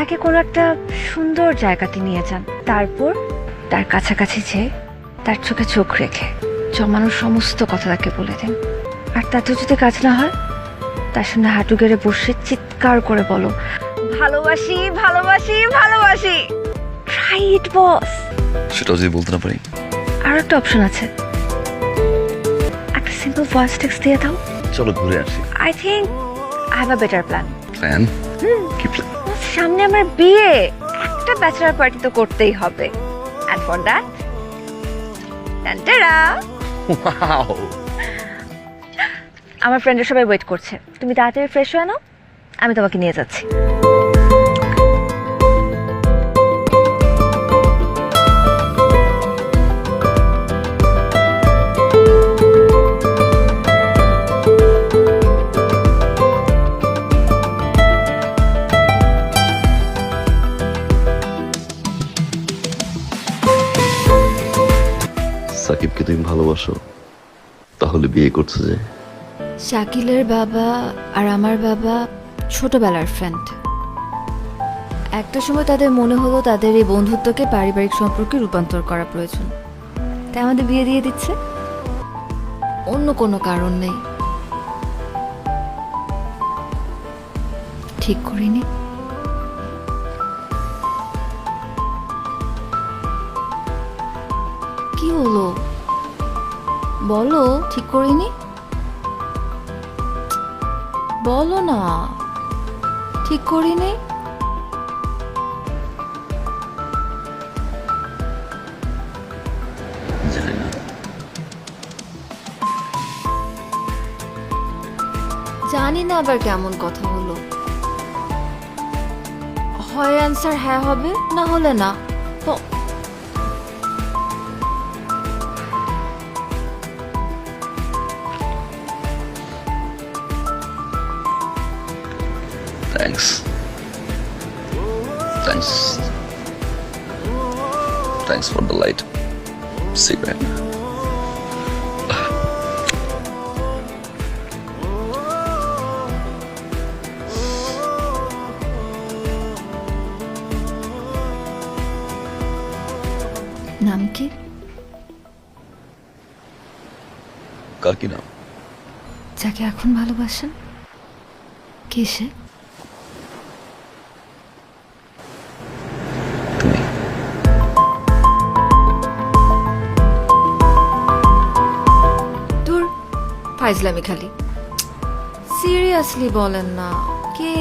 তাকে কোনো একটা সুন্দর জায়গাতে নিয়ে যান, তারপর তার কাছাকাছি যেয়ে তার চোখে চোখ রেখে জমানোর সমস্ত কথা তাকে বলে দিন। আর তাতে যদি কাজ না হয়, তার সামনে হাঁটু গেড়ে বসে চিৎকার করে বলো, ভালোবাসি ভালোবাসি ভালোবাসি। ট্রাই ইট বস। সেটাও যদি বলতে না পারি? আর একটা অপশন আছে, একটা সিম্পল ভয়েস টেক্সট দিয়ে দাও। চলো ঘুরে আসি। I think I have a better plan. Plan? কি প্ল্যান? সামনে আমার বিয়ে, একটা ব্যাচেলার পার্টি তো করতেই হবে। এন্ড ফর দ্যাট টান্টারা, ওয়াও, আমার ফ্রেন্ডরা সবাই ওয়েট করছে, তুমি তাড়াতাড়ি ফ্রেশ হয়ে নাও, আমি তোমাকে নিয়ে যাচ্ছি। সাকিবকে তুমি ভালোবাসো, তাহলে বিয়ে করছে যে? শাকিলের বাবা আর আমার বাবা ছোটবেলার ফ্রেন্ড। একটা সময় তাদের মনে হলো তাদের এই বন্ধুত্বকে পারিবারিক সম্পর্কে রূপান্তর করা প্রয়োজন, তাই আমাদের বিয়ে দিয়ে দিচ্ছে। অন্য কোনো কারণ নেই। ঠিক করিনি। কি হলো বলো, ঠিক করিনি? বলো না, ঠিক করিনি। জানি না। জানি না আবার কেমন কথা হলো। হয় অ্যান্সার হ্যাঁ হবে, না হলে না। তো thanks, thanks, thanks for the light cigarette. নাম কি? কার কি নাম? যাকে এখন ভালোবাসেন, কে সে? তুমি। দূর, ফাইজলামি খালি। সিরিয়াসলি বলেন না, কে?